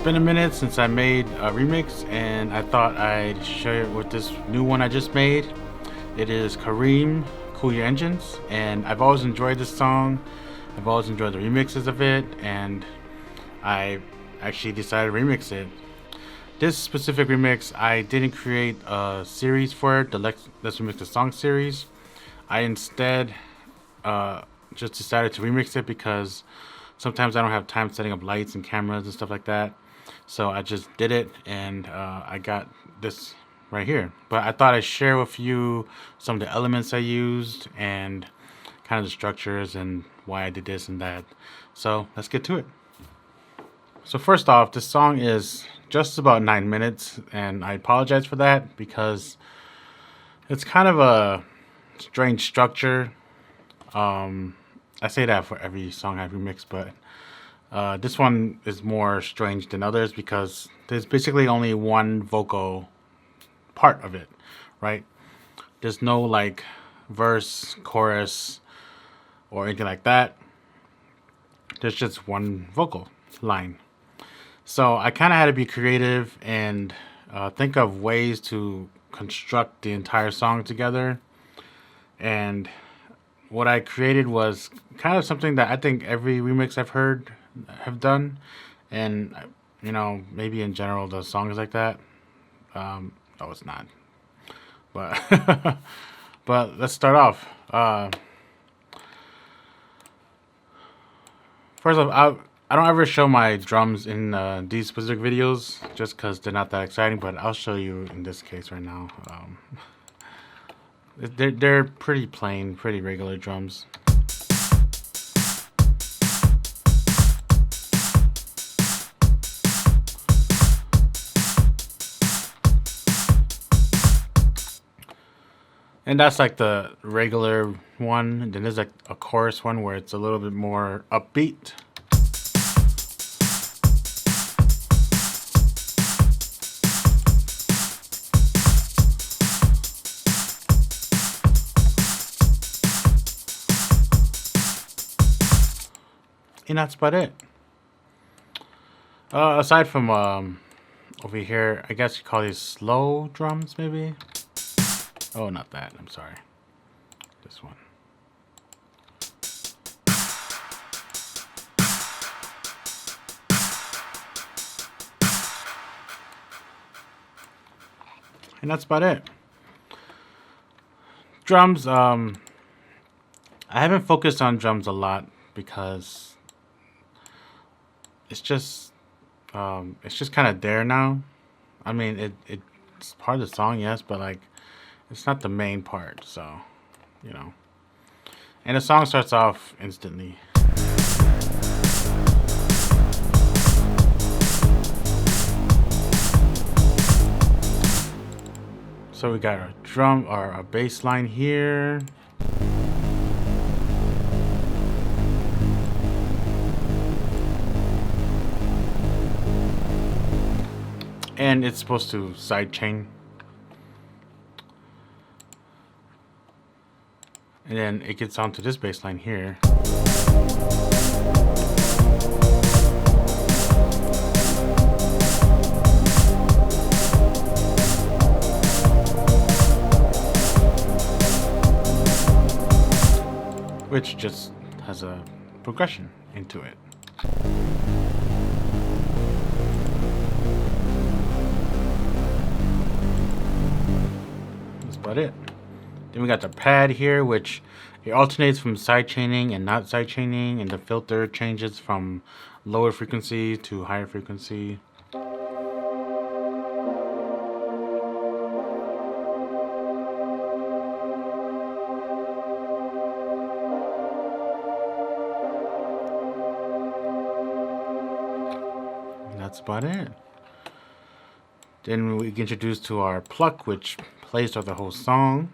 been a minute since I made a remix, and I thought I'd share it with this new one I just made. It is Kareem, Cool Your Engines, and I've always enjoyed this song. I've always enjoyed the remixes of it, and I actually decided to remix it. This specific remix, I didn't create a series for it, the Let's Remix the Song series. I instead just decided to remix it because sometimes I don't have time setting up lights and cameras and stuff like that. So I just did it, and I got this right here. But I thought I'd share with you some of the elements I used and kind of the structures and why I did this and that. So let's get to it. So first off, this song is just about 9 minutes, and I apologize for that because it's kind of a strange structure. I say that for every song I remix, but this one is more strange than others because there's basically only one vocal part of it, right? There's no like verse, chorus, or anything like that. There's just one vocal line. So I kind of had to be creative and think of ways to construct the entire song together. And what I created was kind of something that I think every remix I've heard have done. And, you know, maybe in general the song is like that. No, it's not. But, but let's start off. First off, I don't ever show my drums in these specific videos just because they're not that exciting, but I'll show you in this case right now. They're pretty plain, pretty regular drums. And that's like the regular one. And then there's like a chorus one where it's a little bit more upbeat. And that's about it. Aside from over here, I guess you call these slow drums, maybe? Oh, not that. I'm sorry. This one. And that's about it. Drums, I haven't focused on drums a lot because it's just kind of there now. I mean, it's part of the song, yes, but like it's not the main part, so you know. And the song starts off instantly. So we got our drum or our bass line here. And it's supposed to sidechain. And then it gets onto this bass line here. Which just has a progression into it. That's about it. Then we got the pad here, which it alternates from sidechaining and not sidechaining, and the filter changes from lower frequency to higher frequency. And that's about it. Then we get introduced to our pluck, which plays throughout the whole song.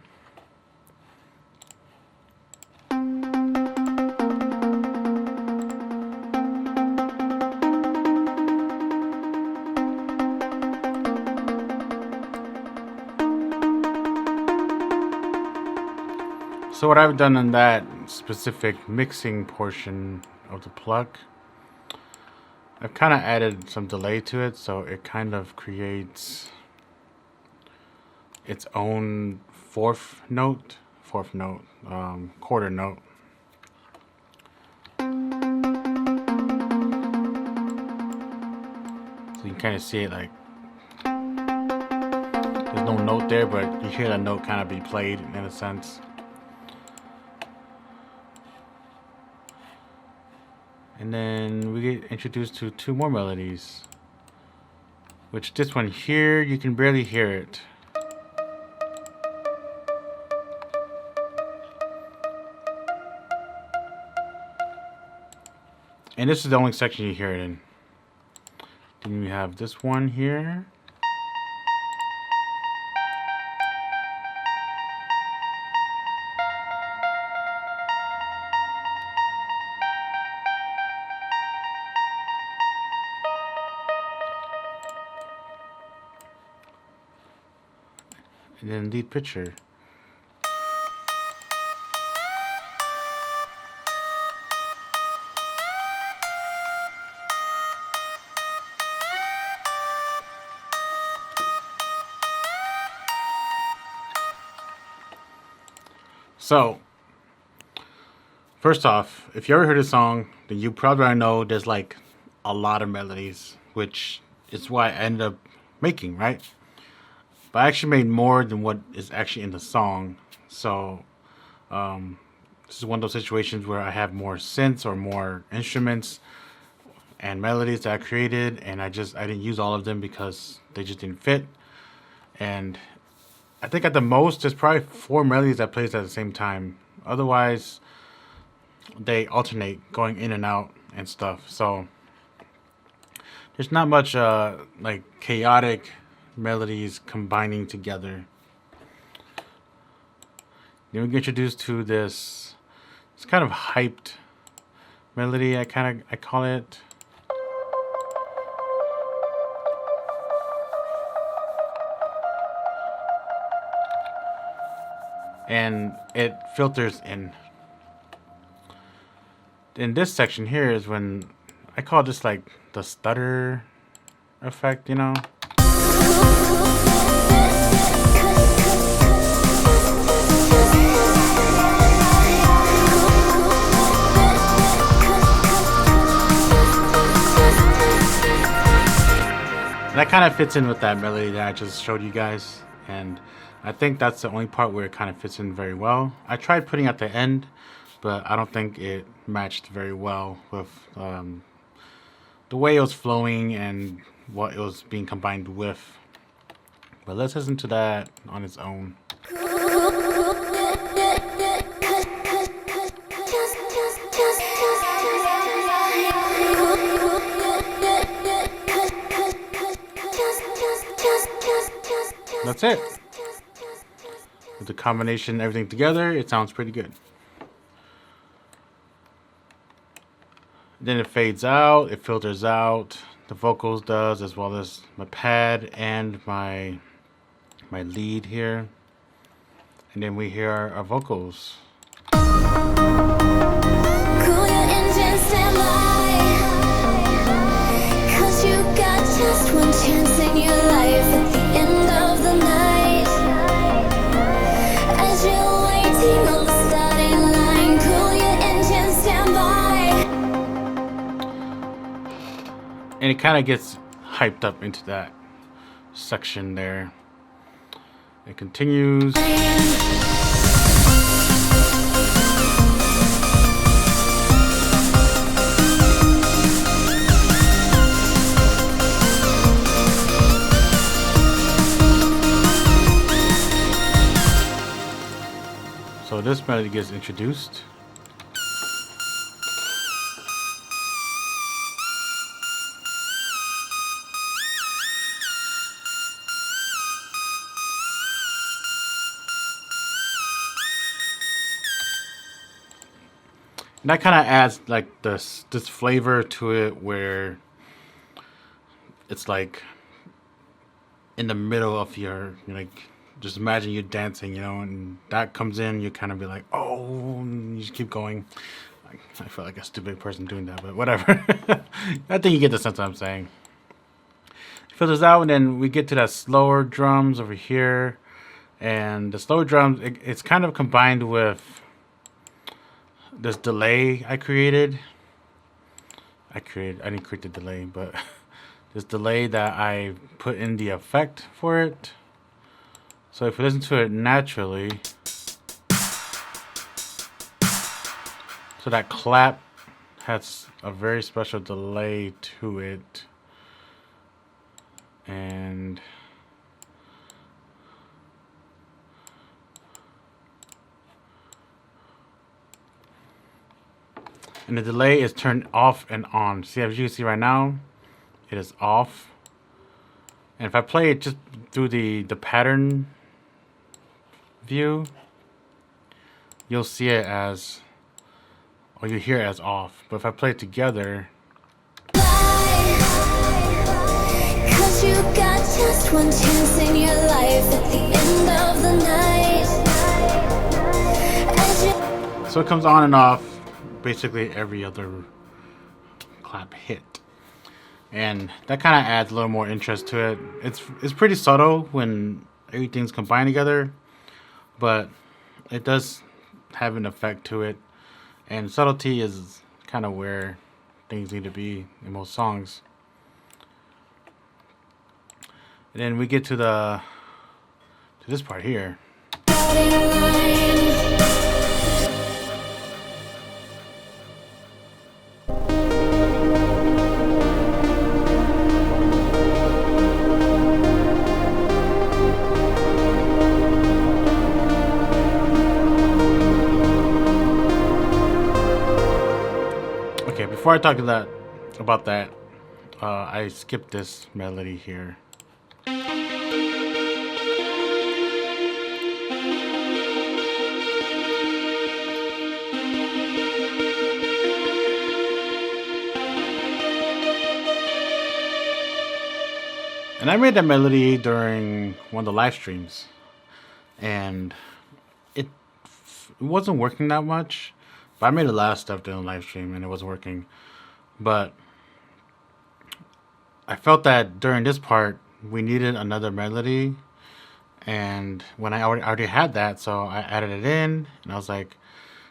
So what I've done in that specific mixing portion of the pluck, I've kind of added some delay to it, so it kind of creates its own quarter note. So you can kind of see it like there's no note there, but you hear the note kind of be played in a sense. And then we get introduced to two more melodies, which this one here, you can barely hear it. And this is the only section you hear it in. Then we have this one here. And then lead picture. So, first off, if you ever heard a song, then you probably already know there's like a lot of melodies, which is why I ended up making, right? But I actually made more than what is actually in the song. So, this is one of those situations where I have more synths or more instruments and melodies that I created, and I didn't use all of them because they just didn't fit. And I think at the most there's probably 4 melodies that plays at the same time. Otherwise, they alternate going in and out and stuff. So there's not much like chaotic melodies combining together. Then we get introduced to this. It's kind of hyped melody. I call it. And it filters in. In this section here is when I call this like the stutter effect, you know. And that kind of fits in with that melody that I just showed you guys, and I think that's the only part where it kind of fits in very well. I tried putting at the end, but I don't think it matched very well with the way it was flowing and what it was being combined with. But let's listen to that on its own. That's it. With the combination, everything together, it sounds pretty good. Then it fades out, it filters out, the vocals does, as well as my pad and my lead here. And then we hear our vocals. Cool your engine, stand by, 'cause you got just one chance in your life at the end of the night. As you're waiting on the starting line, cool your engine, stand by. And it kind of gets hyped up into that section there. It continues. So this melody gets introduced. And that kind of adds like this flavor to it, where it's like in the middle of your, like, just imagine you dancing, you know, and that comes in, you kind of be like, oh, and you just keep going. I feel like a stupid person doing that, but whatever. I think you get the sense of what I'm saying. Filters out, and then we get to that slower drums over here. And the slower drums, it's kind of combined with this delay I created. I didn't create the delay, but this delay that I put in the effect for it. So if you listen to it naturally, so that clap has a very special delay to it. And the delay is turned off and on. See, as you can see right now, it is off. And if I play it just through the pattern view, you'll see it as, or you hear it as off. But if I play it together, You got just one chance in your life at the end of the night. So it comes on and off basically every other clap hit. And that kind of adds a little more interest to it. It's pretty subtle when everything's combined together, but it does have an effect to it. And subtlety is kind of where things need to be in most songs. And then we get to this part here. Okay, before I talk about that, I skipped this melody here. And I made that melody during one of the live streams, and it wasn't working that much. But I made a lot of stuff during the live stream, and it wasn't working. But I felt that during this part, we needed another melody, and when I already had that, so I added it in, and I was like,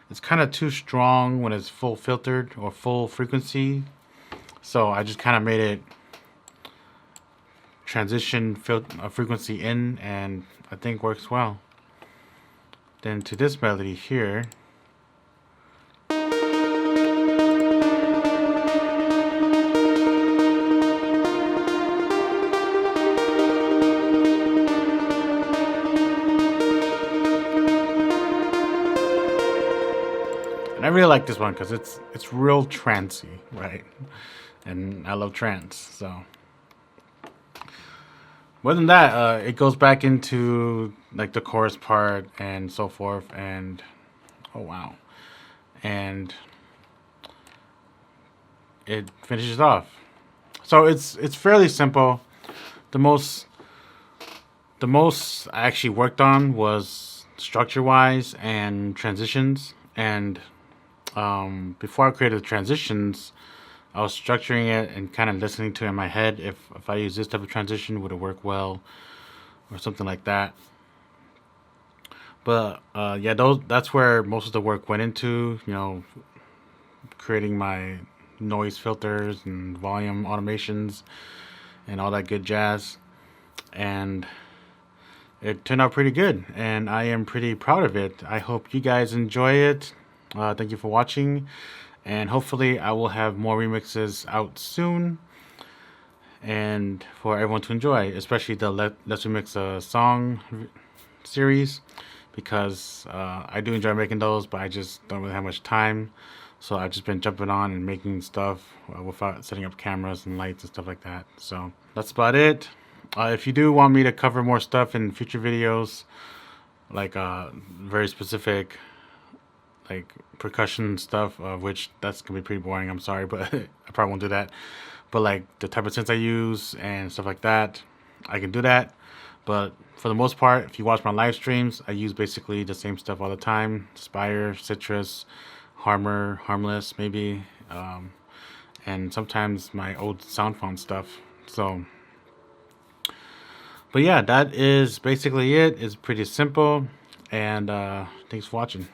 it's kind of too strong when it's full filtered or full frequency, so I just kind of made it transition frequency in, and I think works well. Then to this melody here, and I really like this one because it's real trancey, right? And I love trance, so. More than that, it goes back into like the chorus part and so forth, and oh wow, and it finishes off. So it's fairly simple. The most I actually worked on was structure-wise and transitions. And before I created the transitions, I was structuring it and kind of listening to it in my head. If I use this type of transition, would it work well, or something like that. But yeah, that's where most of the work went into. You know, creating my noise filters and volume automations and all that good jazz. And it turned out pretty good, and I am pretty proud of it. I hope you guys enjoy it. Thank you for watching. And hopefully I will have more remixes out soon, and for everyone to enjoy, especially the Let's Remix a Song series, because I do enjoy making those, but I just don't really have much time. So I've just been jumping on and making stuff without setting up cameras and lights and stuff like that. So that's about it. If you do want me to cover more stuff in future videos, like very specific like percussion stuff, which that's gonna be pretty boring, I'm sorry, but I probably won't do that. But like the type of synths I use and stuff like that, I can do that. But for the most part, if you watch my live streams, I use basically the same stuff all the time: Spire, Citrus, harmless maybe, and sometimes my old sound font stuff. So, but yeah, that is basically it. It's pretty simple, and thanks for watching.